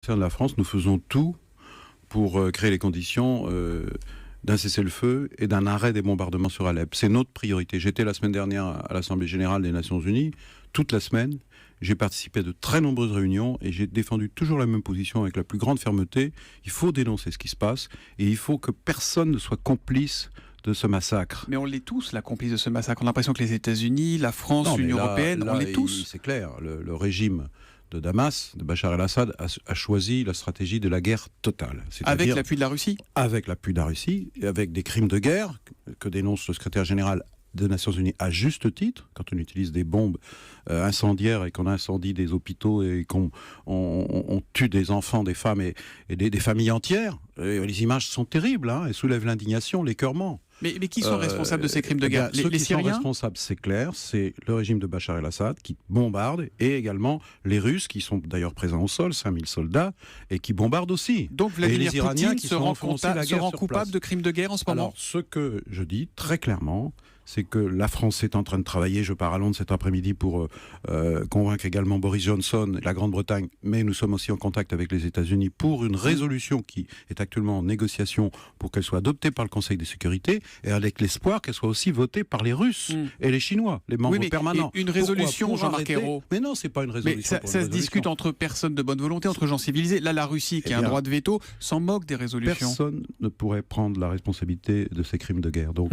Au sein de la France, nous faisons tout pour créer les conditions d'un cessez-le-feu et d'un arrêt des bombardements sur Alep. C'est notre priorité. J'étais la semaine dernière à l'Assemblée générale des Nations Unies, toute la semaine. J'ai participé à de très nombreuses réunions et j'ai défendu toujours la même position avec la plus grande fermeté. Il faut dénoncer ce qui se passe et il faut que personne ne soit complice de ce massacre. Mais on l'est tous, la complice de ce massacre. On a l'impression que les États-unis, la France, l'Union européenne, on l'est tous. C'est clair, le régime de Damas, de Bachar el-Assad, a choisi la stratégie de la guerre totale. Avec l'appui de la Russie ? Avec l'appui de la Russie, et avec des crimes de guerre que dénonce le secrétaire général des Nations Unies à juste titre, quand on utilise des bombes incendiaires et qu'on incendie des hôpitaux et qu'on tue des enfants, des femmes et des familles entières. Et les images sont terribles, hein, elles soulèvent l'indignation, l'écœurement. Mais qui sont responsables de ces crimes de guerre ? Ceux qui Syriens sont responsables, c'est clair, c'est le régime de Bachar el-Assad qui bombarde, et également les Russes qui sont d'ailleurs présents au sol, 5000 soldats, et qui bombardent aussi. Donc Vladimir Poutine qui se rend coupable de crimes de guerre en ce moment ? Alors, ce que je dis très clairement, c'est que la France est en train de travailler. Je pars à Londres cet après-midi pour convaincre également Boris Johnson et la Grande-Bretagne, mais nous sommes aussi en contact avec les États-Unis pour une résolution qui est actuellement en négociation pour qu'elle soit adoptée par le Conseil de sécurité et avec l'espoir qu'elle soit aussi votée par les Russes et les Chinois, les membres permanents. Une résolution, Jean-Marc Ayrault. Mais non, c'est pas une résolution. Mais ça se discute entre personnes de bonne volonté, entre gens civilisés. Là, la Russie, qui a un droit de veto, s'en moque des résolutions. Personne ne pourrait prendre la responsabilité de ces crimes de guerre, donc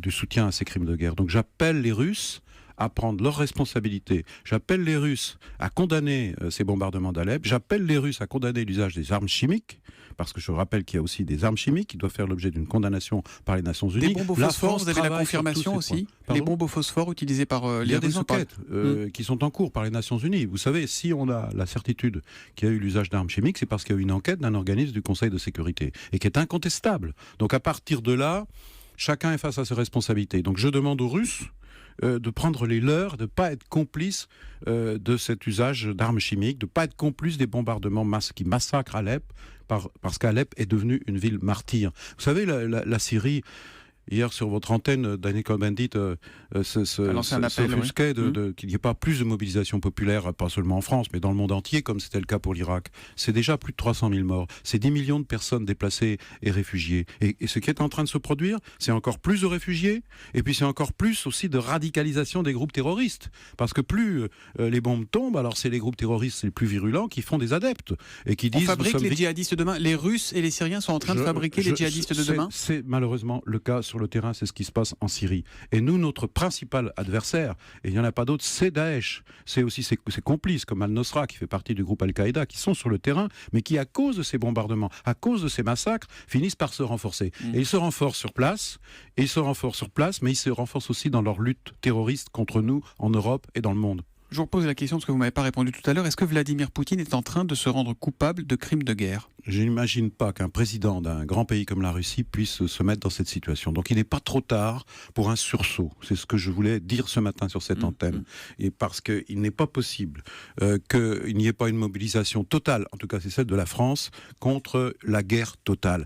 du soutien à ces crimes de guerre. Donc j'appelle les Russes à prendre leurs responsabilités. J'appelle les Russes à condamner ces bombardements d'Alep. J'appelle les Russes à condamner l'usage des armes chimiques, parce que je rappelle qu'il y a aussi des armes chimiques qui doivent faire l'objet d'une condamnation par les Nations Unies. Des bombes au phosphore, vous avez la confirmation aussi ? Les bombes au phosphore utilisées par les Russes ? Il y a des enquêtes qui sont en cours par les Nations Unies. Vous savez, si on a la certitude qu'il y a eu l'usage d'armes chimiques, c'est parce qu'il y a eu une enquête d'un organisme du Conseil de sécurité, et qui est incontestable. Donc à partir de là, chacun est face à ses responsabilités. Donc je demande aux Russes de prendre les leurs, de ne pas être complices de cet usage d'armes chimiques, de ne pas être complices des bombardements qui massacrent Alep, parce qu'Alep est devenue une ville martyre. Vous savez, la Syrie... Hier, sur votre antenne, Daniel Cohn-Bendit s'offusquait qu'il n'y ait pas plus de mobilisation populaire, pas seulement en France, mais dans le monde entier, comme c'était le cas pour l'Irak. C'est déjà plus de 300 000 morts. C'est 10 millions de personnes déplacées et réfugiées. Et ce qui est en train de se produire, c'est encore plus de réfugiés, et puis c'est encore plus aussi de radicalisation des groupes terroristes. Parce que plus les bombes tombent, alors c'est les groupes terroristes les plus virulents qui font des adeptes. Et qui disent... On fabrique les djihadistes de demain. Les Russes et les Syriens sont en train de fabriquer les djihadistes de demain ? C'est malheureusement le cas sur le terrain, c'est ce qui se passe en Syrie. Et nous, notre principal adversaire, et il n'y en a pas d'autre, c'est Daesh. C'est aussi ses complices, comme Al-Nosra, qui fait partie du groupe Al-Qaïda, qui sont sur le terrain, mais qui, à cause de ces bombardements, à cause de ces massacres, finissent par se renforcer. Et ils se renforcent sur place, mais ils se renforcent aussi dans leur lutte terroriste contre nous, en Europe et dans le monde. Je vous repose la question parce que vous ne m'avez pas répondu tout à l'heure. Est-ce que Vladimir Poutine est en train de se rendre coupable de crimes de guerre ? Je n'imagine pas qu'un président d'un grand pays comme la Russie puisse se mettre dans cette situation. Donc il n'est pas trop tard pour un sursaut. C'est ce que je voulais dire ce matin sur cette antenne. Et parce qu'il n'est pas possible qu'il n'y ait pas une mobilisation totale, en tout cas c'est celle de la France, contre la guerre totale.